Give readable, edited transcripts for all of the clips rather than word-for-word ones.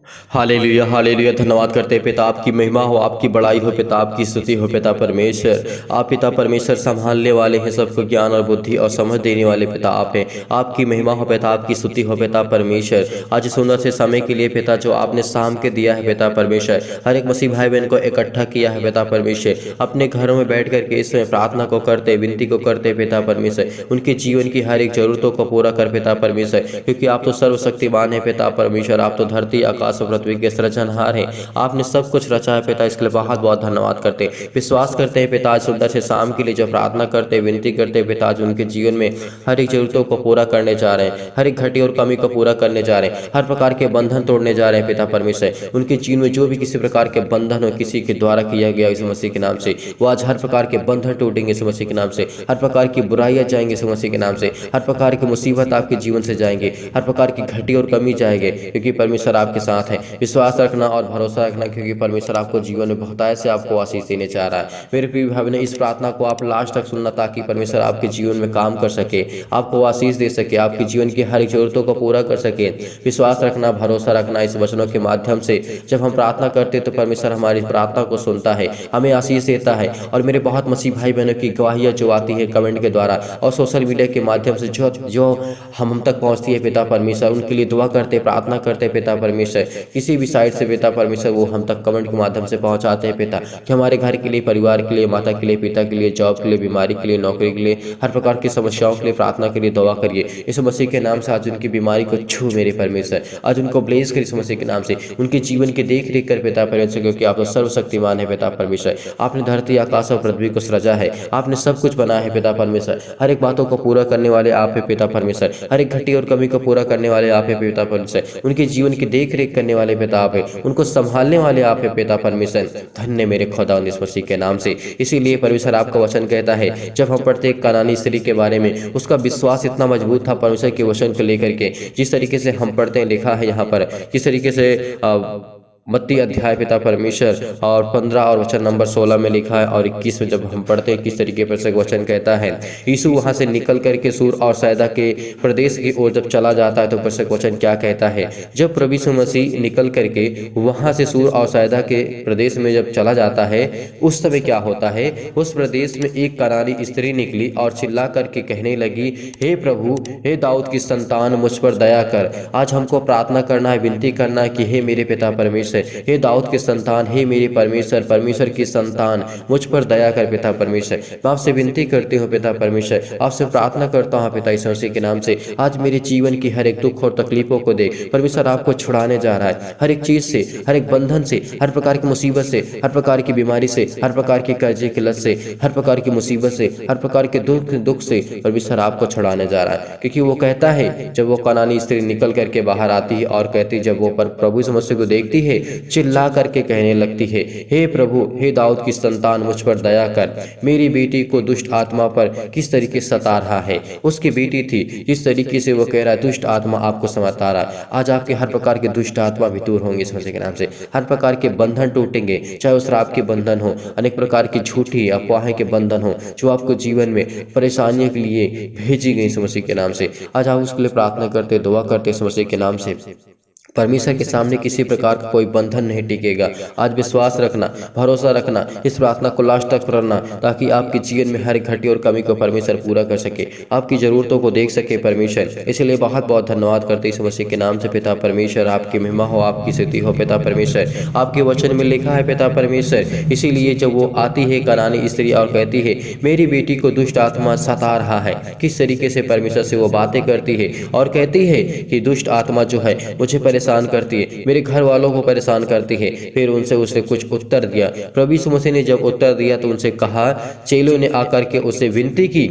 Hallelujah hallelujah. धन्यवाद करते हैं पिता, आपकी महिमा हो, आपकी बड़ाई हो पिता, आपकी स्तुति हो पिता परमेश्वर। आप पिता परमेश्वर संभालने वाले हैं, सबको ज्ञान और बुद्धि और समझ देने वाले पिता आप हैं। आपकी महिमा हो पिता, आपकी स्तुति हो पिता परमेश्वर। आज सुंदर से समय के लिए पिता जो आपने शाम के दिया है पिता परमेश्वर, हर एक मसीह भाई बहन को इकट्ठा किया है पिता परमेश्वर, अपने घरों में बैठ करके इसमें प्रार्थना को करते, विनती को करते पिता परमेश्वर, उनके जीवन की हर एक जरूरतों को पूरा कर पिता परमेश्वर, क्योंकि आप तो सर्वशक्तिमान है पिता परमेश्वर। आप तो धरती आकाश और पृथ्वी के सृजनहार हैं, आपने सब कुछ रचा है पिता, इसके लिए बहुत बहुत धन्यवाद करते हैं। विश्वास करते हैं पिता आज सुंदर से शाम के लिए जो प्रार्थना करते, विनती करते पिता, आज उनके जीवन में हर एक जरूरतों को पूरा करने जा रहे हैं, हर एक घटी और कमी को पूरा करने जा रहे हैं, हर प्रकार के बंधन तोड़ने जा रहे हैं पिता परमेश्वर। उनके जीवन में जो भी किसी प्रकार के बंधन हो किसी के द्वारा किया गया यीशु मसीह के नाम से, वो आज हर प्रकार के बंधन टूटेंगे यीशु मसीह के नाम से, हर प्रकार की बुराइयां जाएंगे यीशु मसीह के नाम से, हर प्रकार की मुसीबत आपके जीवन से जाएंगे, हर प्रकार की घटी और कमी जाएंगे, क्योंकि परमेश्वर आपके साथ है। विश्वास रखना और भरोसा रखना, क्योंकि परमेश्वर आपको जीवन में बहुतायत से आपको आशीष देने चाह रहा है। मेरे प्रिय भाई ने इस प्रार्थना को आप लास्ट तक सुनना, ताकि परमेश्वर आपके जीवन में काम कर सके, आपको आशीष दे सके, आपके जीवन की हर एक जरूरतों को पूरा कर सके। विश्वास रखना, भरोसा रखना, इस वचनों के माध्यम से जब हम प्रार्थना करते तो परमेश्वर हमारी प्रार्थना को सुनता है, हमें आशीष देता है। और मेरे बहुत मसीह भाई बहनों की गवाहियां जो आती है कमेंट के द्वारा और सोशल मीडिया के माध्यम से जो हम तक पहुंचती है पिता परमेश्वर, उनके लिए दुआ करते, प्रार्थना करते पिता परमेश्वर, किसी भी साइड से पिता परमेश्वर वो हम तक कमेंट के माध्यम से पहुंचाते हैं पिता, कि हमारे घर के लिए, परिवार के लिए, माता के लिए, पिता के लिए, जॉब के लिए, बीमारी के लिए, नौकरी के लिए, हर प्रकार की समस्याओं के लिए प्रार्थना करिए, दुआ करिए। यीशु मसीह के नाम से आज उनकी बीमारी को छू मेरे परमेश्वर, आज उनको ब्लेस करिए यीशु मसीह के नाम से, उनके जीवन की देख रेख कर पिता परमेश्वर, क्योंकि आप तो सर्वशक्तिमान है पिता परमेश्वर। आपने धरती आकाश और पृथ्वी को सृजा है, आपने सब कुछ बनाया है पिता परमेश्वर, हर एक बातों को पूरा करने वाले आप है पिता परमेश्वर, हर एक घटी और कमी को पूरा करने वाले आप है पिता परमेश्वर, उनके जीवन की देख रेख करने वाले पिता आप है, उनको संभालने वाले आप है पिता परमेश्वर। धन्य मेरे खुदा यीशु मसीह के नाम से। इसीलिए परमेश्वर आपका वचन कहता है, जब हम पढ़ते कनानी स्त्री के बारे में, उसका विश्वास इतना मजबूत था परमेश्वर के वचन को लेकर के, जिस तरीके से हम पढ़ते हैं, लिखा है यहाँ पर, जिस तरीके से मत्ती अध्याय पिता परमेश्वर और 15 और वचन नंबर 16 में लिखा है और 21 में जब हम पढ़ते हैं किस तरीके पर से वचन कहता है, यीशु वहां से निकल करके सूर और सैदा के प्रदेश की ओर जब चला जाता है तो परमेश्वर वचन क्या कहता है, जब प्रभु यीशु मसीह निकल करके वहां से सूर और सैदा के प्रदेश में जब चला जाता है, उस समय क्या होता है, उस प्रदेश में एक कनानी स्त्री निकली और चिल्ला करके कहने लगी, हे प्रभु, हे दाऊद की संतान, मुझ पर दया कर। आज हमको प्रार्थना करना है, विनती करना है कि हे मेरे पिता परमेश्वर, हे दाऊद के संतान, हे मेरे परमेश्वर, परमेश्वर की संतान, मुझ पर दया कर पिता परमेश्वर। मैं आपसे विनती करती हूँ पिता परमेश्वर, आपसे प्रार्थना करता हूँ पिता यीशु मसीह के नाम से, आज मेरे जीवन की हर एक दुख और तकलीफों को दे परमेश्वर, आपको छुड़ाने जा रहा है हर एक चीज से, हर एक बंधन से, हर प्रकार की मुसीबत से, हर प्रकार की बीमारी से, हर प्रकार के कर्जे की लत से, हर प्रकार की मुसीबत से, हर प्रकार के दुख से परमेश्वर आपको छुड़ाने जा रहा है। क्योंकि वो कहता है, जब वो कनानी स्त्री निकल करके बाहर आती है और कहती, जब वो प्रभु यीशु मसीह को देखती है, चिल्ला करके कहने लगती है, हे प्रभु, हे दाऊद की संतान, मुझ पर दया कर, मेरी बेटी को दुष्ट आत्मा पर किस तरीके से सता रहा है। उसकी बेटी थी, जिस तरीके से वो कह रहा है दुष्ट आत्मा आपको सता रहा है, आज आपके हर प्रकार के दुष्ट आत्मा भी दूर होंगे इस मसीह के नाम से, हर प्रकार के बंधन टूटेंगे, चाहे उस श्राप के बंधन हो, अनेक प्रकार की झूठी अफवाहें के बंधन हो जो आपको जीवन में परेशानियों के लिए भेजी गई इस मसीह के नाम से। आज आप उसके लिए प्रार्थना करते, दुआ करते इस मसीह के नाम से। परमेश्वर के सामने किसी प्रकार का कोई बंधन नहीं टिकेगा। आज विश्वास रखना, भरोसा रखना, इस प्रार्थना को लास्ट तक करना, ताकि आपके जीवन में हर घटी और कमी को परमेश्वर पूरा कर सके, आपकी जरूरतों को देख सके परमेश्वर। इसलिए बहुत बहुत धन्यवाद करते इस मसीह के नाम से पिता परमेश्वर। आपकी महिमा हो, आपकी स्तुति हो पिता परमेश्वर। आपके वचन में लिखा है पिता परमेश्वर, इसीलिए जब वो आती है कनानी स्त्री और कहती है, मेरी बेटी को दुष्ट आत्मा सता रहा है, किस तरीके से परमेश्वर से वो बातें करती है और कहती है कि दुष्ट आत्मा जो है मुझे परेशान करती है, मेरे घर वालों को परेशान करती है। फिर उसने कुछ उत्तर दिया। प्रभु यीशु मसीह ने जब उत्तर दिया तो उनसे कहा, चेलों ने आकर के उससे विनती की,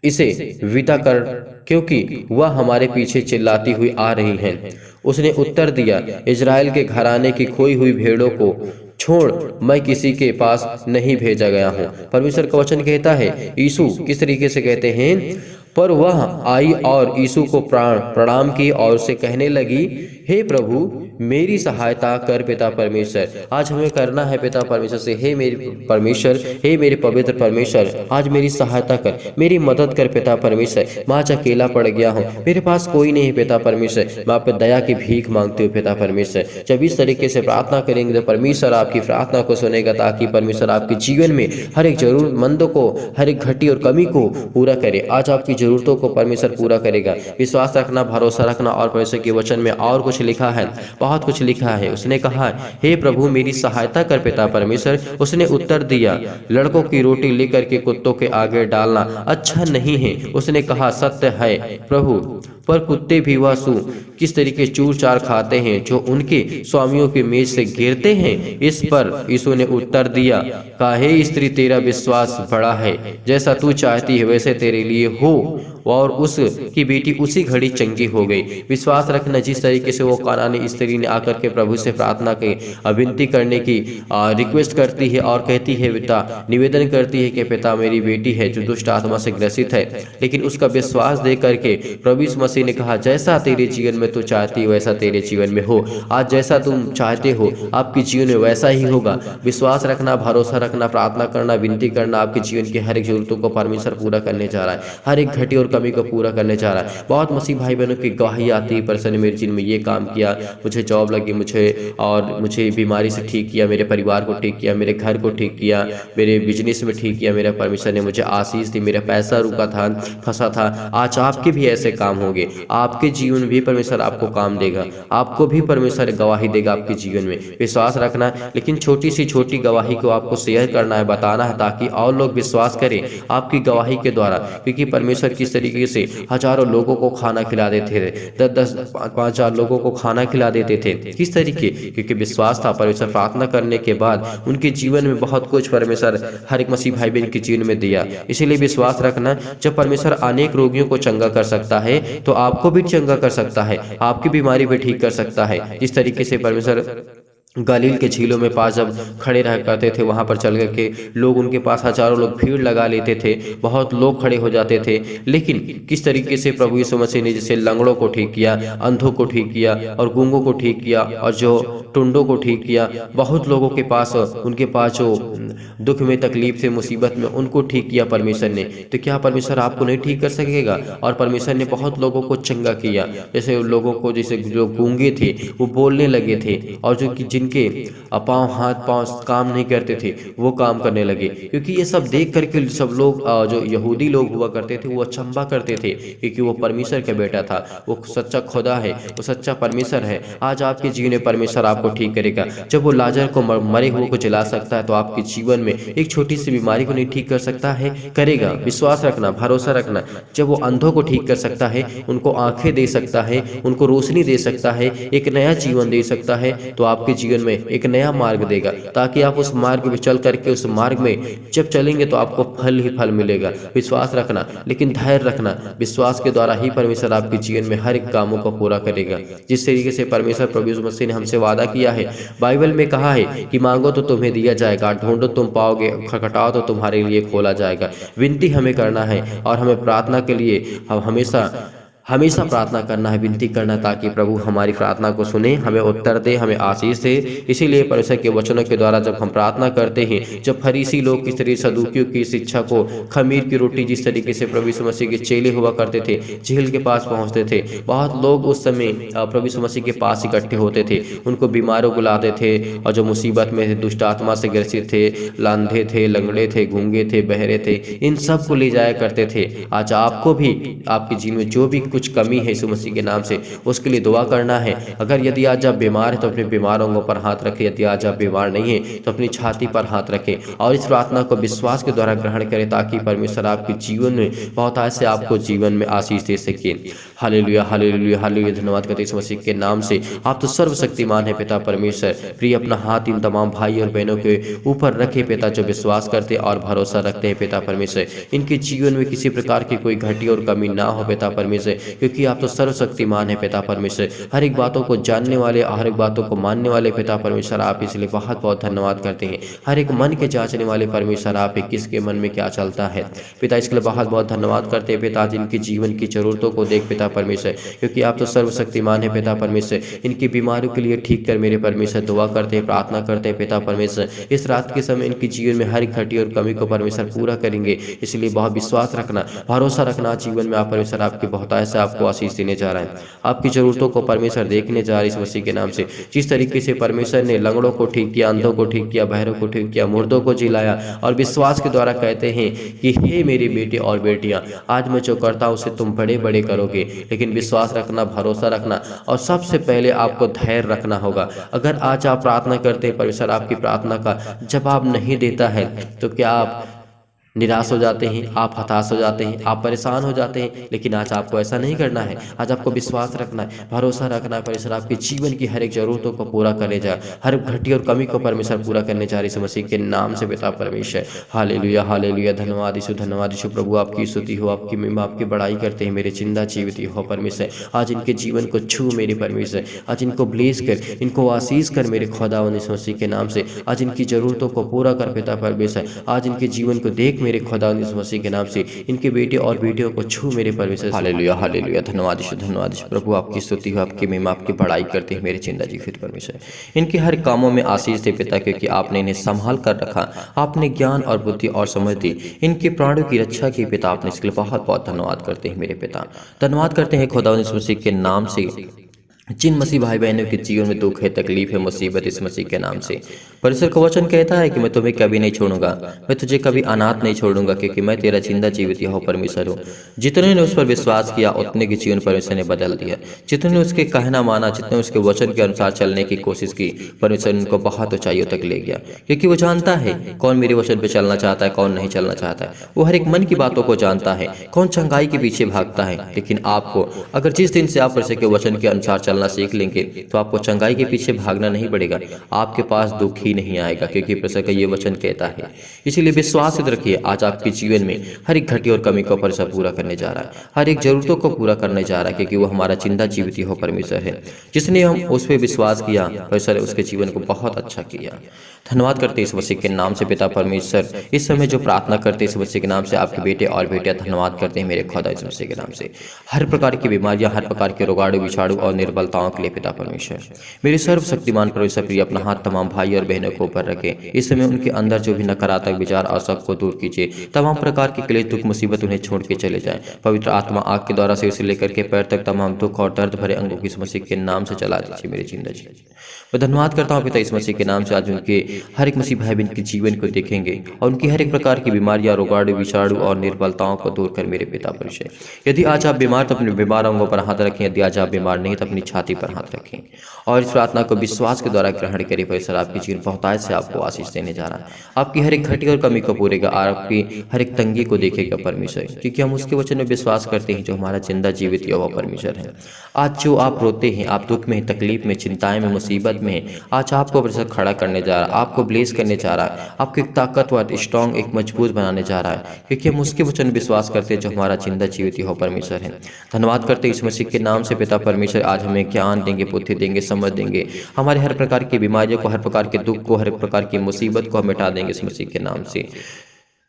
इसे विदा कर, क्योंकि वह हमारे पीछे चिल्लाती हुई आ रही है। उसने उत्तर दिया, इजराइल के घराने की खोई हुई भेड़ों को छोड़ मैं किसी के पास नहीं भेजा गया हूँ। परमेश्वर का वचन कहता है, यीशु किस तरीके से कहते हैं, पर वह आई और यीशु को प्रणाम की और उसे कहने लगी, हे प्रभु मेरी सहायता कर पिता परमेश्वर। आज हमें करना है पिता परमेश्वर से, हे मेरे परमेश्वर, हे मेरे पवित्र परमेश्वर, आज मेरी सहायता कर, मेरी मदद कर पिता परमेश्वर। मैं आज अकेला पड़ गया हूँ, मेरे पास कोई नहीं है पिता परमेश्वर। मैं आप पे दया की भीख मांगती हूँ पिता परमेश्वर। जब इस तरीके से प्रार्थना करेंगे तो परमेश्वर आपकी प्रार्थना को सुनेगा, ताकि परमेश्वर आपके जीवन में हर एक जरूरतमंद को, हर एक घटी और कमी को पूरा करे। आज आपकी जरूरतों को परमेश्वर पूरा करेगा। विश्वास रखना, भरोसा रखना। और परमेश्वर के वचन में और कुछ लिखा है, बहुत कुछ लिखा है। उसने कहा, हे प्रभु मेरी सहायता कर पिता परमेश्वर। उसने उत्तर दिया, लड़कों की रोटी लेकर के कुत्तों के आगे डालना अच्छा नहीं है। उसने कहा, सत्य है प्रभु, पर कुत्ते भी वह किस तरीके चूर चार खाते हैं जो उनके स्वामियों के मेज से गिरते हैं। इस पर यीशु ने उत्तर दिया, काहे स्त्री तेरा विश्वास बड़ा है, जैसा तू चाहती है वैसे तेरे लिए हो। और उसकी बेटी उसी घड़ी चंगी हो गई। विश्वास रखना, जिस तरीके से वो कानानी स्त्री ने आकर के प्रभु से प्रार्थना की, विनती करने की रिक्वेस्ट करती है और कहती है, पिता निवेदन करती है कि पिता मेरी बेटी है जो दुष्ट आत्मा से ग्रसित है, लेकिन उसका विश्वास देख करके प्रभु यीशु मसीह ने कहा, जैसा तेरे जीवन में तू चाहती है वैसा तेरे जीवन में हो। आज जैसा तुम चाहते हो आपके जीवन में वैसा ही होगा। विश्वास रखना, भरोसा रखना, प्रार्थना करना, विनती करना। आपके जीवन की हर एक जरूरतों को परमेश्वर पूरा करने जा रहा है, हर एक घटी और कमी को पूरा करने जा रहा है। बहुत मसीह भाई बहनों की गवाही आती है, परमेश्वर ने मेरे जीवन में ये काम किया, मुझे जॉब लगी, मुझे बीमारी से ठीक किया, मेरे परिवार को ठीक किया, मेरे घर को ठीक किया, मेरे बिजनेस में ठीक किया, मेरा परमेश्वर ने मुझे आशीष दी, मेरा पैसा रुका था, फंसा था। आज आपके भी ऐसे काम होंगे, आपके जीवन में भी परमेश्वर आपको काम देगा, आपको भी परमेश्वर गवाही देगा आपके जीवन में। विश्वास रखना, लेकिन छोटी सी छोटी गवाही को आपको शेयर करना है, बताना है, ताकि और लोग विश्वास करें आपकी गवाही के द्वारा। क्योंकि परमेश्वर किस तरीके से हजारों लोगों को खाना खिला देते थे, 10-5 लोगों को खाना खिला देते थे। किस तरीके? क्योंकि विश्वास था। परमेश्वर प्रार्थना करने के बाद उनके जीवन में बहुत कुछ परमेश्वर हर एक मसीह भाई बहन के जीवन में दिया। इसीलिए विश्वास रखना, जब परमेश्वर अनेक रोगियों को चंगा कर सकता है तो आपको भी चंगा कर सकता है, आपकी बीमारी भी ठीक कर सकता है। जिस तरीके से परमेश्वर गलील के झीलों में पास जब खड़े रह करते थे, वहां पर चल करके लोग उनके पास हजारों लोग भीड़ लगा लेते थे, बहुत लोग खड़े हो जाते थे। लेकिन किस तरीके से प्रभु यीशु मसीह ने जैसे लंगड़ों को ठीक किया, अंधों को ठीक किया और गूंगों को ठीक किया और जो टुंडों को ठीक किया, बहुत लोगों के पास उनके पास जो दुख में, तकलीफ से, मुसीबत में, उनको ठीक किया परमेश्वर ने। तो क्या परमेश्वर आपको नहीं ठीक कर सकेगा? और परमेश्वर ने बहुत लोगों को चंगा किया। जैसे लोगों को, जैसे जो गूंगे थे वो बोलने लगे थे, और जो जिनके पाँव, हाथ पाँव काम नहीं करते थे वो काम करने लगे। क्योंकि ये सब देख करके सब लोग, जो यहूदी लोग हुआ करते थे, वो अचंभा करते थे, क्योंकि वो परमेश्वर का बेटा था, वो सच्चा खुदा है, वो सच्चा परमेश्वर है। आज आपके जीवन में परमेश्वर आपको ठीक करेगा। जब वो लाजर को, मरे हुए को जला सकता है, तो आपके जीवन में एक छोटी सी बीमारी को नहीं ठीक कर सकता है? करेगा। विश्वास रखना, भरोसा रखना। जब वो अंधों को ठीक कर सकता है, उनको आंखें दे सकता है, उनको रोशनी दे सकता है, एक नया जीवन दे सकता है, तो आपके जीवन में एक नया मार्ग देगा, ताकि आप उस मार्ग में चल करके, उस मार्ग में जब चलेंगे तो आपको फल ही फल मिलेगा। विश्वास रखना, लेकिन धैर्य रखना। विश्वास के द्वारा ही परमेश्वर आपके जीवन में हर एक कामों को पूरा करेगा। जिस तरीके से परमेश्वर प्रभु यीशु मसीह ने हमसे वादा किया है, बाइबल में कहा है कि मांगो तो तुम्हें दिया जाएगा, ढूंढो तुम पाओगे, खटखटाओ तो तुम्हारे लिए खोला जाएगा। विनती हमें करना है और हमें प्रार्थना के लिए हम हमेशा प्रार्थना करना है, विनती करना, ताकि प्रभु हमारी प्रार्थना को सुने, हमें उत्तर दे, हमें आशीष दे। इसीलिए परमेश्वर के वचनों के द्वारा जब हम प्रार्थना करते हैं, जब फरीसी लोग किस तरीके सदूकियों की शिक्षा को, खमीर की रोटी जिस तरीके से प्रभु यीशु मसीह के चेले हुआ करते थे, झील के पास पहुंचते थे, बहुत लोग उस समय प्रभु यीशु मसीह के पास इकट्ठे होते थे, उनको बीमारों को लाते थे, और जो मुसीबत में थे, दुष्ट आत्मा से ग्रसित थे, लांधे थे, लंगड़े थे, गूंगे थे, बहरे थे, इन सब को ले जाया करते थे। आज आपको भी आपके जीवन में जो भी कुछ कमी है यीशु मसीह के नाम से, उसके लिए दुआ करना है। अगर यदि आज आप बीमार है तो अपने बीमारों पर हाथ रखें, यदि आज आप बीमार नहीं है तो अपनी छाती पर हाथ रखें और इस प्रार्थना को विश्वास के द्वारा ग्रहण करें, ताकि परमेश्वर आपके जीवन में बहुत आज से आपको जीवन में आशीष दे सके। Hallelujah hallelujah hallelujah. धन्यवाद करते हैं इस मसीह के नाम से। आप तो सर्वशक्तिमान है पिता परमेश्वर। प्रिय अपना हाथ इन तमाम भाई और बहनों के ऊपर रखे पिता, जो विश्वास करते और भरोसा रखते हैं पिता परमेश्वर। इनके जीवन में किसी प्रकार की कोई घटी और कमी ना हो पिता परमेश्वर, क्योंकि आप तो सर्वशक्तिमान है पिता परमेश्वर। हर एक बातों को जानने वाले, हर एक बातों को मानने वाले पिता परमेश्वर, आप इसलिए बहुत बहुत धन्यवाद करते हैं। हर एक मन के जांचने वाले परमेश्वर, आप किसके मन में क्या चलता है पिता, इसके लिए बहुत बहुत धन्यवाद करते हैं पिता। जिनकी जीवन की जरूरतों को देख पिता परमेश्वर, क्योंकि आप तो सर्वशक्तिमान है पिता परमेश्वर। इनकी बीमारियों के लिए ठीक कर मेरे परमेश्वर, दुआ करते हैं, प्रार्थना करते हैं पिता परमेश्वर। इस रात के समय इनकी जीवन में हर एक घटी और कमी को परमेश्वर पूरा करेंगे, इसलिए बहुत विश्वास रखना, भरोसा रखना जीवन में। आप परमेश्वर आपकी बहुतायत से आपको आशीष देने जा रहे हैं, आपकी जरूरतों को परमेश्वर देखने जा रहे हैं इस मसीह के नाम से। जिस तरीके से परमेश्वर ने लंगड़ों को ठीक किया, अंधों को ठीक किया, बहरों को ठीक किया, मुर्दों को जिलाया, और विश्वास के द्वारा कहते हैं कि हे मेरे बेटे और बेटियां, आज मैं जो करता हूं उसे तुम बड़े बड़े करोगे। लेकिन विश्वास रखना, भरोसा रखना, और सबसे पहले आपको धैर्य रखना होगा। अगर आज आप प्रार्थना करते हैं, परमेश्वर आपकी प्रार्थना का जवाब नहीं देता है, तो क्या आप निराश हो जाते हैं, आप हताश हो जाते हैं, आप परेशान हो जाते हैं। लेकिन आज आपको ऐसा नहीं करना है। आज आपको विश्वास रखना है, भरोसा रखना है। परमेश्वर आपके जीवन की हर एक जरूरतों को पूरा करने जा, हर घटी और कमी को परमेश्वर पूरा करने जा रही है मसीह के नाम से पिता परमेश्वर। Hallelujah hallelujah. धन्यवाद यीशु, धन्यवाद यीशु प्रभु। आपकी स्तुति हो, आपकी महिमा, आपकी बड़ाई करते हैं मेरे जिंदा जीवित हो परमेश्वर। आज इनके जीवन को छू मेरे परमेश्वर, आज इनको ब्लेस कर, इनको आशीष कर मेरे खुदावंद यीशु मसीह के नाम से। आज इनकी जरूरतों को पूरा कर पिता परमेश्वर। आज इनके जीवन को देख मेरे खुदा यीशु मसीह के नाम से। इनके बेटे और बेटियों को छू मेरे परमेश्वर। Hallelujah hallelujah. धन्यवाद यीशु, धन्यवाद यीशु प्रभु। आपकी स्तुति हो, आपकी महिमा, आपकी बड़ाई करते हैं मेरे जिंदा जीवित परमेश्वर। इनके हर कामों में आशीष दे पिता, क्योंकि आपने इन्हें संभाल कर रखा, आपने ज्ञान और बुद्धि और समझ दी, इनके प्राणों की रक्षा की पिता। आपने इसके लिए बहुत बहुत धन्यवाद करते हैं मेरे पिता। धन्यवाद करते हैं खुदा यीशु मसीह के नाम से। जिन मसीह भाई बहनों के जीवन में दुख है, तकलीफ है, मुसीबत, इस मसीह के नाम से परमेश्वर का वचन कहता है कि मैं तुम्हें कभी नहीं छोड़ूंगा, मैं तुझे कभी अनाथ नहीं छोड़ूंगा, क्योंकि मैं तेरा जिंदा जीवित यहोवा परमेश्वर हूँ। जितने ने उस पर विश्वास किया, उतने के जीवन परमेश्वर ने बदल दिया। जितने ने उसके कहना माना, जितने उसके वचन के अनुसार चलने की कोशिश की, परमेश्वर उनको बहुत ऊंचाइयों तक ले गया। क्योंकि वो जानता है कौन मेरे वचन पर चलना चाहता है, कौन नहीं चलना चाहता है। वो हर एक मन की बातों को जानता है, कौन चंगाई के पीछे भागता है। लेकिन आपको, अगर जिस दिन से आप परमेश्वर के वचन के अनुसार चलना सीख लेंगे, तो आपको चंगाई के पीछे भागना नहीं पड़ेगा, आपके पास दुख ही नहीं आएगा, क्योंकि परमेश्वर का ये वचन कहता है। इसीलिए विश्वास रखिए, आज आपके जीवन में हर एक घटी और कमी को परमेश्वर पूरा करने जा रहा है, हर एक जरूरतों को पूरा करने जा रहा है, क्योंकि वो हमारा जिंदा जीवित हो परमेश्वर है। जिसने हम उस पर विश्वास किया, परमेश्वर उसके जीवन को बहुत अच्छा किया। धन्यवाद करते इस मसीह के नाम से पिता परमेश्वर। इस समय जो प्रार्थना करते इस मसीह के नाम से, आपके बेटे और बेटियां धन्यवाद करते हैं मेरे खुदा इस मसीह के नाम से। हर प्रकार की बीमारियां, हर प्रकार के रोगाणु, विषाणु और निर्बलताओं के लिए पिता परमेश्वर, मेरे सर्वशक्तिमान परमेश्वर प्रिय अपना हाथ तमाम भाई और बहनों को ऊपर रखे। इस समय उनके अंदर जो भी नकारात्मक विचार और सब को दूर कीजिए। तमाम प्रकार के क्लेश, दुख, मुसीबत उन्हें छोड़ के चले जाए। पवित्र आत्मा आग के द्वारा सिर से लेकर के पैर तक तमाम दुख और दर्द भरे अंगों की इस मसीह के नाम से चला दीजिए मेरे जिंदगी। मैं धन्यवाद करता हूँ पिता इस मसीह के नाम से। आज उनके हर एक मसीह भाई बहन के जीवन को देखेंगे और उनकी हर एक प्रकार की बीमारियां, रोगाणु, विषाणु और निर्बलताओं को दूर कर मेरे पिता परमेश्वर। यदि आज आप बीमार तो अपने बीमार अंगों पर हाथ रखें, यदि आज आप बीमार नहीं तो अपनी छाती पर हाथ रखें और इस प्रार्थना को विश्वास के द्वारा ग्रहण करें। परमेश्वर आपकी जीवन बहुतायत से आपको आशीष देने जा रहा है, आपकी हर एक घटी और कमी को पूरेगा, आपकी हर एक तंगी को देखेगा परमेश्वर, क्योंकि हम उसके वचन में विश्वास करते हैं जो हमारा जिंदा जीवित यहोवा परमेश्वर है। आज जो आप रोते हैं, आप दुख में, तकलीफ में, चिंताएं में, मुसीबत में, आज आपको परमेश्वर खड़ा करने जा रहा है, आपको ब्लेस करने जा रहा है, आपको एक ताकतवर, स्ट्रॉन्ग, एक मजबूत बनाने जा रहा है, क्योंकि हम उसके वचन विश्वास करते हैं जो हमारा जिंदा जीवित यहोवा परमेश्वर है। धन्यवाद करते हैं इस मसीह के नाम से पिता परमेश्वर। आज हमें ज्ञान देंगे, बुद्धि देंगे, समझ देंगे, हमारे हर प्रकार की बीमारियों को, हर प्रकार के दुख को, हर प्रकार की मुसीबत को हम मिटा देंगे इस मसीह के नाम से।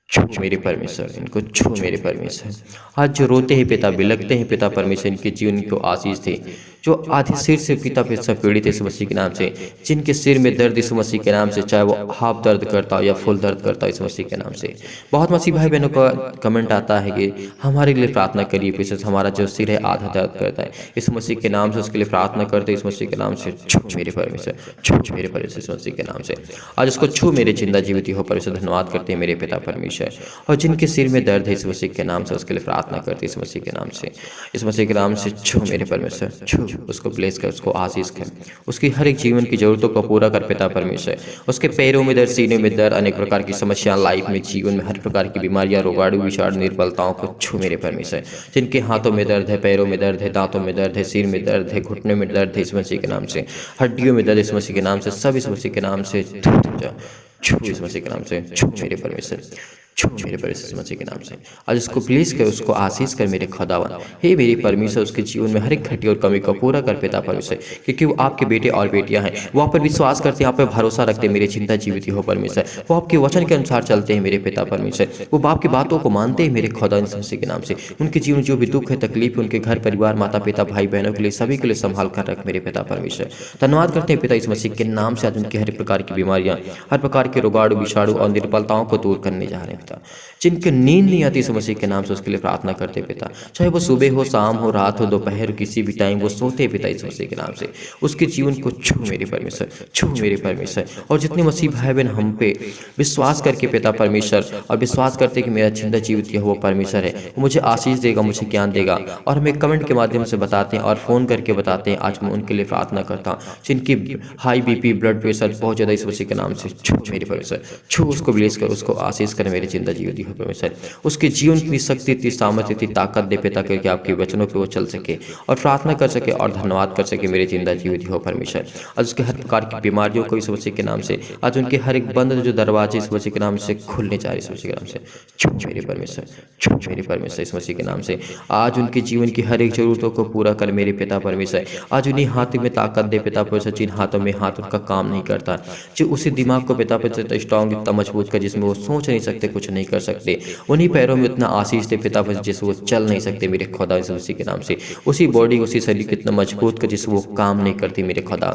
छू मेरे परमेश्वर, इनको छू मेरे परमेश्वर। आज जो रोते हैं पिता, बिलखते हैं पिता परमेश्वर, इनके जीवन को आशीष दे। जो आधे सिर से पिता परमेश्वर पीड़ित है इस मसीह के नाम से, जिनके सिर में दर्द इस मसीह के नाम से, चाहे वो हाफ दर्द करता हो या फुल दर्द करता हो इस मसीह के नाम से। बहुत मसीह भाई बहनों का कमेंट आता है कि हमारे लिए प्रार्थना करिए, पिछले हमारा जो सिर है आधा दर्द करता है, इस मसीह के नाम से उसके लिए प्रार्थना करते इस मसीह के नाम से। छू मेरे परमेश्वर, छू मेरे परमेश्वर इस मसीह के नाम से। आज उसको छू मेरे जिंदा जीवित हो परमेश्वर। धन्यवाद करते हैं मेरे पिता परमेश्वर। परमेश्वर, और जिनके सिर में दर्द है इस मसीह के नाम से उसके लिए प्रार्थना करते इस मसीह के नाम से, इस मसीह के नाम से छू मेरे परमेश्वर, छू उसको ब्लेस कर, उसको आशीष कर, उसकी हर एक जीवन की जरूरतों को पूरा कर पिता परमेश्वर। उसके पैरों में दर्द, सीने में दर्द, अनेक प्रकार की समस्या, लाइफ में, जीवन में हर प्रकार की बीमारियां, रोगाणु, विषाणु, निर्बलताओं को छू मेरे परमेश्वर। जिनके हाथों में दर्द है, पैरों में दर्द है, दांतों में दर्द है, सिर में दर्द है, घुटने में दर्द है, इस मसीह के नाम से, हड्डियों में दर्द इस मसीह के नाम से, सब इस मसीह के नाम से छू इस मसीह के नाम से, छू मेरे परमेश्वर, छू मेरे परमेश्वर मसीह के नाम से। आज उसको प्लीज कर, उसको आशीष कर मेरे खुदावन। हे मेरी परमेश्वर, उसके जीवन में हर एक घटी और कमी को पूरा कर पिता परमेश्वर, क्योंकि वो आपके बेटे और बेटियां हैं। वो आप पर विश्वास करते हैं, आप पर भरोसा रखते हैं, मेरे चिंता जीवित हो परमेश्वर। वो आपके वचन के अनुसार चलते हैं मेरे पिता परमेश्वर। वो बाप की बातों को मानते हैं मेरे खुदा मसीह के नाम से। उनके जीवन जो भी दुख है, तकलीफ है, उनके घर परिवार, माता पिता, भाई बहनों के लिए, सभी के लिए संभाल कर रख मेरे पिता परमेश्वर। धन्यवाद करते हैं पिता इस मसीह के नाम से। आज उनकी हर प्रकार की बीमारियां, हर प्रकार के रोगाणु, विषाणु और निर्बलताओं को दूर करने जा रहे हैं पिता। जिनके नींद नहीं आती इस मसीह के नाम से उसके लिए प्रार्थना करते पिता। चाहे वो सुबह हो, शाम हो, रात हो, दोपहर, किसी भी टाइम वो सोते पिता इस मसीह के नाम से। उसके जीवन को छू मेरे परमेश्वर, छू मेरे परमेश्वर। और जितने मसीह भाई बहन हम पे विश्वास करके पिता परमेश्वर, और विश्वास करते कि मेरा जिंदा जीवित यह वो परमेश्वर है, वो मुझे आशीष देगा, मुझे ज्ञान देगा, और हमें कमेंट के माध्यम से बताते हैं और फोन करके बताते हैं। आज मैं उनके लिए प्रार्थना करता हूँ जिनकी हाई बीपी, ब्लड प्रेशर बहुत ज्यादा, इस मसीह के नाम से छू मेरे परमेश्वर, छू उसको ब्लेस कर, उसको आशीष कर मेरे जिंदा जीवित हो परमेश्वर। उसके जीवन की शक्ति, इतनी सामर्थ्य, इतनी ताकत दे पिता करके आपके वचनों पे वो चल सके और प्रार्थना कर सके और धन्यवाद कर सके मेरे जिंदा जीवित हो परमेश्वर। आज उसके हर प्रकार की बीमारियों को इस मसीह के नाम से, आज उनके हर एक बंद जो दरवाजे इस मसीह के नाम से खुलने जा रहे इस मसीह के नाम से, छू मेरे परमेश्वर, छू मेरे परमेश्वर इस मसीह के नाम से। आज उनके जीवन की हर एक जरूरतों को पूरा कर मेरे पिता परमेश्वर। आज उन्हीं हाथों में ताकत दे पिता परमेश्वर, जिन हाथों में हाथ उनका काम नहीं करता, जो उसी दिमाग को पिता परमेश्वर स्ट्रॉन्ग, इतना मजबूत कर जिसमें वो सोच नहीं सकते, कुछ नहीं कर सकते। उन्हीं पैरों में उतना आशीष दे पिता परमेश्वर जिससे वो चल नहीं सकते मेरे खुदा मसीह के नाम से। उसी बॉडी, उसी शरीर को इतना मजबूत कर जिससे वो काम नहीं करती मेरे खुदा।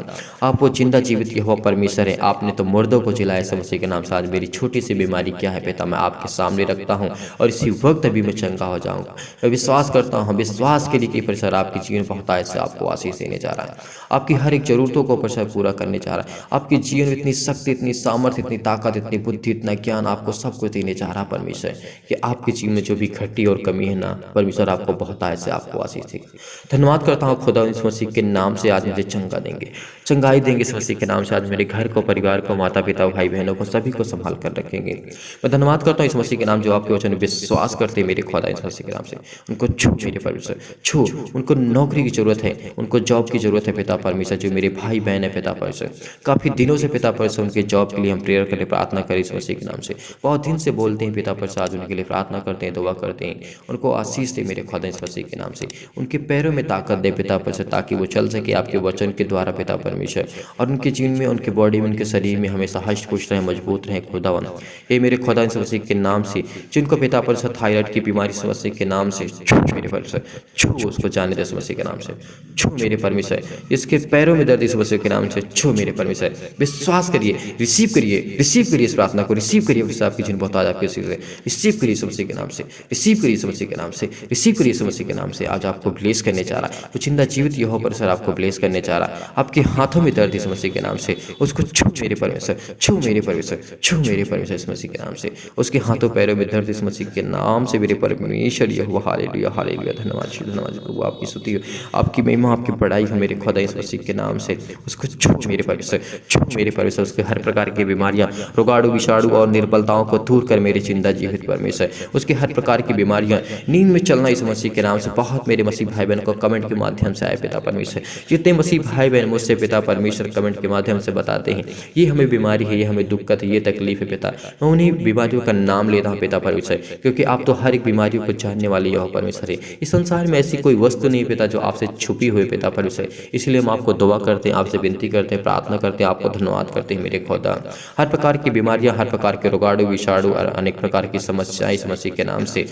आप वो जिंदा जीवित यहोवा परमेश्वर है। आपने तो मुर्दों को जिलाया मसीह के नाम से। आज मेरी छोटी सी बीमारी क्या है पिता, मैं आपके सामने रखता हूँ और इसी वक्त अभी मैं चंगा हो जाऊंगा। मैं विश्वास करता हूँ, विश्वास के लिए कि परमेश्वर आपके जीवन बहुत से आपको आशीष देने जा रहा है, आपकी हर एक जरूरतों को परमेश्वर पूरा करने जा रहा है। आपके जीवन में इतनी शक्ति, इतनी सामर्थ्य, इतनी ताकत, इतनी बुद्धि, इतना ज्ञान आपको सब कुछ देने जा रहा परमेश्वर, कि आपके जीवन में जो भी घटी और कमी है ना परमेश्वर, आपको बहुत से आपको आशीष देगा। धन्यवाद करता हूँ खुदा इस मसीह के नाम से। आज मुझे चंगा देंगे, चंगाई देंगे इस मसीह के नाम से। आज मेरे घर को, परिवार को, माता पिता, भाई बहनों को, सभी को संभाल कर रखेंगे। मैं धन्यवाद करता हूँ इस मसीह के नाम, जो आपके वचन विश्वास करते हैं मेरे खुदा इस मसीह के नाम से। उनको छू मेरे परमेश्वर, छू। उनको नौकरी की जरूरत है, उनको जॉब की जरूरत है पिता परमेश्वर। जो मेरे भाई बहन है पिता परमेश्वर, काफी दिनों से पिता परमेश्वर उनके जॉब के लिए हम प्रेयर करें, प्रार्थना करें इस मसीह के नाम से। बहुत दिन से बोलते हैं पिता परमेश्वर, आज उनके लिए प्रार्थना करते हैं, दुआ करते हैं। उनको आशीष दे मेरे खुदा इस मसीह के नाम से। उनके पैरों में ताकत दे पिता परमेश्वर, ताकि वो चल सके आपके वचन के द्वारा पिता परमेश्वर। और उनके जीवन में, उनके बॉडी में, उनके शरीर में हमेशा हष्ट पुष्ट रहे, मजबूत रहे खुदावन। ये मेरे खुदा इस मसीह के नाम से। जिनको पिता परमेश्वर थायराइड की बीमारी इस मसीह के नाम से छू मेरे परमेश्वर, छू उसको जाने दे इस मसीह के नाम से, छू मेरे परमेश्वर। इसके पैरों में दर्द इस मसीह के नाम से छू मेरे परमेश्वर। विश्वास करिए, रिसीव करिए, रिसीव करिए इस प्रार्थना को, रिसीव करिए। आपकी जिन बहुत आज आपके रिसीव करिए इस मसीह के नाम से, रिसीव करिए इस मसीह के नाम से, रिसीव करिए इस मसीह के नाम से। आज आपको ब्लेस करने जा रहा है, वो जिंदा जीवित यहोवा परमेश्वर आपको ब्लेस करने जा रहा है। आपके हाथों में दर्द इस मसीह के नाम से, उसको छू मेरे परमेश्वर, छू मेरे परमेश्वर, छू मेरे परमेश्वर इस मसीह के नाम से। उसके हाथों पैरों में दर्द इस मसीह के नाम से मेरे परमेश्वर यहोवा। Hallelujah, hallelujah. धन्यवाद धन्यवाद प्रभु, आपकी स्तुति हो, आपकी महिमा, आपकी बड़ाई हो मेरे खुदा इस मसीह के नाम से। उसको छू मेरे परमेश्वर, छू मेरे परमेश्वर। उसके हर प्रकार की बीमारियां, रोगाणु, विषाणु और निर्बलताओं को दूर कर मेरे जिंदा जीवित परमेश्वर। उसके हर प्रकार की बीमारियां, नींद में चलना इस मसीह के नाम से। बहुत मेरे मसीह भाई बहन को कमेंट के माध्यम से आए पिता परमेश्वर, जितने मसीह भाई बहन मुझसे पिता परमेश्वर कमेंट के माध्यम से बताते हैं ये हमें बीमारी है, ये हमें दिक्कत है, ये तकलीफ है पिता, मैं उन्हीं बीमारियों का नाम लेता हूँ पिता परमेश्वर, क्योंकि आप तो हर एक बीमारियों को जानने वाले यहोवा परमेश्वर है। इस संसार में ऐसी कोई वस्तु नहीं पिता जो आपसे छुपी हुई पिता परमेश्वर। इसलिए हम आपको दुआ करते हैं, आपसे विनती करते हैं, प्रार्थना करते हैं, आपको धन्यवाद करते हैं मेरे खुदा। हर प्रकार की बीमारियां, हर प्रकार के रोगाणु, विषाणु और अनेक प्रकार की समस्याएं इस मसीह के नाम से,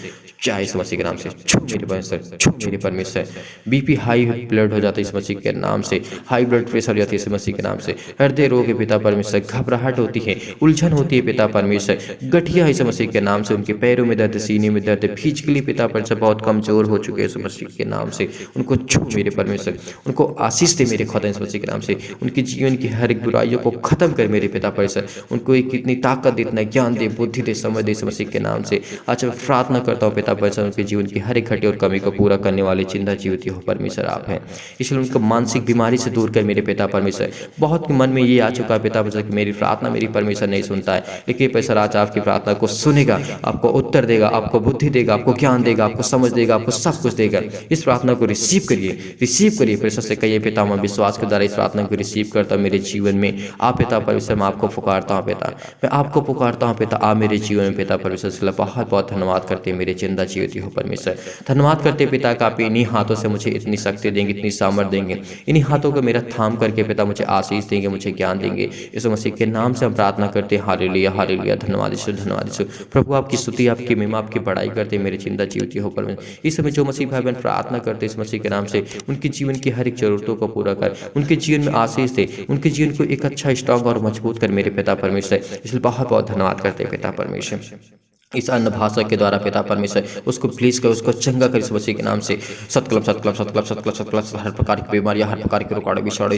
चाहे इस मसीह के नाम से छू मेरे परमेश्वर, छू मेरे परमेश्वर। बीपी हाई ब्लड हो जाता है इस मसीह के नाम से, हाई ब्लड प्रेशर छल जाती है यीशु मसीह के नाम से। हृदय रोग है पिता परमेश्वर, घबराहट होती है, उलझन होती है पिता परमेश्वर, गठिया है यीशु मसीह के नाम से, उनके पैरों में दर्द, सीने में दर्द, फिजिकली पिता परमेश्वर बहुत कमजोर हो चुके हैं यीशु मसीह के नाम से। उनको छू मेरे परमेश्वर, उनको आशीष दे मेरे खुदा यीशु मसीह के नाम से। उनके जीवन की हर एक बुराइयों को खत्म कर मेरे पिता परमेश्वर। उनको एक इतनी ताकत दे, इतना ज्ञान दे, बुद्धि दे, समझ दे यीशु मसीह के नाम से। आज मैं प्रार्थना करता हूँ पिता परमेश्वर, उनके जीवन की हर एक घटी और कमी को पूरा करने वाले चिंता जीवती हो परमेश्वर आप हैं। इसलिए उनको मानसिक बीमारी से दूर कर मेरे पिता परमेश्वर। बहुत मन में ये आ चुका है पिता परमेश्वर कि मेरी प्रार्थना मेरी परमेश्वर नहीं सुनता है, लेकिन परमेश्वर आज आपकी प्रार्थना को सुनेगा, आपको उत्तर देगा, आपको बुद्धि देगा, आपको ज्ञान देगा, आपको समझ देगा, आपको सब कुछ देगा। इस प्रार्थना को रिसीव करिए परमेश्वर से कहिए पिता मैं विश्वास के द्वारा इस प्रार्थना को रिसीव करता हूँ मेरे जीवन में। आप पिता परमेश्वर मैं आपको पुकारता हूँ पिता, मैं आपको पुकारता हूँ पिता, आप मेरे जीवन में पिता परमेश्वर से बहुत बहुत धन्यवाद करते हैं मेरे जिंदा जीवती हो परमेश्वर। धन्यवाद करते पिता का आप इन्हीं हाथों से मुझे इतनी शक्ति देंगे, इतनी सामर्थ देंगे, इन्हीं हाथों को मेरा थाम करके पिता मुझे आशीष देंगे, मुझे ज्ञान देंगे। यीशु मसीह के नाम से हम प्रार्थना करते हैं। हालेलुया हालेलुया, धन्यवाद यीशु, धन्यवाद यीशु। प्रभु आपकी स्तुति, आपकी महिमा, आपकी बड़ाई करते हैं मेरे जिंदा जीवती हो परमेश्वर। इस समय जो मसीह भाई बहन प्रार्थना करते हैं इस मसीह के नाम से, उनके जीवन की हर एक जरूरतों को पूरा कर, उनके जीवन में आशीष दे, उनके जीवन को एक अच्छा स्ट्रांग और मजबूत कर मेरे पिता परमेश्वर। इसलिए बहुत बहुत धन्यवाद करते हैं पिता परमेश्वर। इस अन्न भाषा के द्वारा पिता परमेश्वर उसको प्लीज कर, उसको चंगा कर इस मसीह के नाम से। सतकलम सतकलम सतकलम सतकलम सतकलम, हर प्रकार की बीमारियां, हर प्रकार के रुकावट बिछाड़े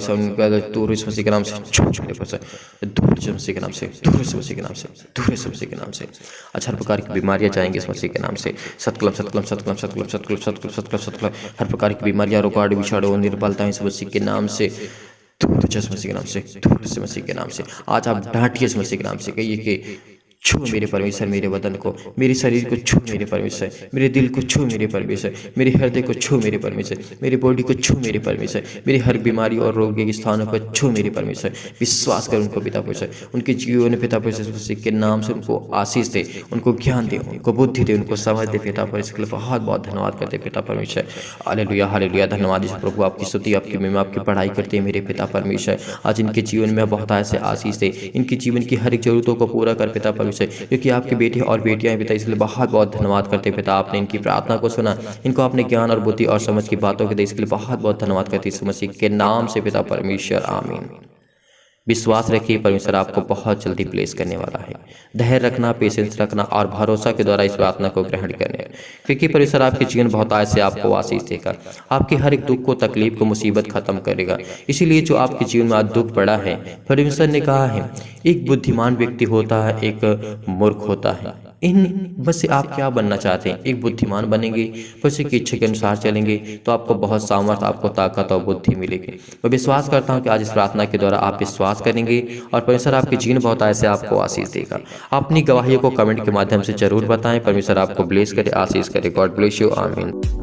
दूर इस मसीह के नाम से, मेरे पास दूर इस मसीह के नाम से, दूर इस मसीह के नाम से, दूर इस मसीह के नाम से। अच्छा, हर प्रकार की बीमारियां जाएंगी इस मसीह के नाम से। सतकलम सतकलम सतकलम सतकलम सतकलम सतकलम सतकलम सतकलम, हर प्रकार की बीमारियां, रुकावट बिछाड़े और निर्बलता इस मसीह के नाम से दूर इस मसीह के नाम से, दूर इस मसीह के नाम से। आज आप डांटिए इस मसीह के नाम से, कहिए कि छू मेरे परमेश्वर मेरे बदन को, मेरे शरीर को छू मेरे परमेश्वर, मेरे दिल को छू मेरे परमेश्वर, मेरे हृदय को छू मेरे परमेश्वर, मेरे बॉडी को छू मेरे परमेश्वर, मेरी हर बीमारी और रोग के स्थानों पर छू मेरे परमेश्वर। विश्वास कर उनको पिता परमेश्वर, उनके जीवन पिता परमेश्वर के नाम से उनको आशीष दे, उनको ज्ञान दे, उनको बुद्धि दे, उनको समझ दे पिता परमेश्वर के लिए बहुत बहुत धन्यवाद करते पिता परमेश्वर। हालेलुया हालेलुया, धन्यवाद प्रभु, आपकी स्तुति, आपकी महिमा, आपकी पढ़ाई करते हैं मेरे पिता परमेश्वर। आज इनके जीवन में बहुत ऐसे आशीष दे, इनके जीवन की हर एक जरूरतों को पूरा कर पिता परमेश्वर, क्योंकि आपके बेटे और बेटियां पिता, इसलिए बहुत बहुत धन्यवाद करते पिता। आपने इनकी प्रार्थना को सुना, इनको आपने ज्ञान और बुद्धि और समझ की बातों के दे, इसके लिए बहुत बहुत धन्यवाद करते यीशु मसीह के नाम से पिता परमेश्वर, आमीन। विश्वास रखिए परमेश्वर आपको बहुत जल्दी प्लेस करने वाला है। धैर्य रखना, पेशेंस रखना और भरोसा के द्वारा इस प्रार्थना को ग्रहण करने, क्योंकि परमेश्वर आपके जीवन बहुत से आपको आशीष देगा, आपके हर एक दुख को, तकलीफ को, मुसीबत खत्म करेगा। इसीलिए जो आपके जीवन में आज दुख पड़ा है, परमेश्वर ने कहा है एक बुद्धिमान व्यक्ति होता है, एक मूर्ख होता है। इन बस आप क्या बनना चाहते हैं? एक बुद्धिमान बनेंगे, परमेश्वर की इच्छा के अनुसार चलेंगे तो आपको बहुत सामर्थ, आपको ताकत और बुद्धि मिलेगी। मैं विश्वास करता हूं कि आज इस प्रार्थना के द्वारा आप विश्वास करेंगे और परमेश्वर आपके जीवन बहुत ऐसे आपको आशीष देगा। अपनी गवाहियों को कमेंट के माध्यम से जरूर बताएं। परमेश्वर आपको ब्लेस करे, आशीष करे। गॉड ब्लेस यू, आमीन।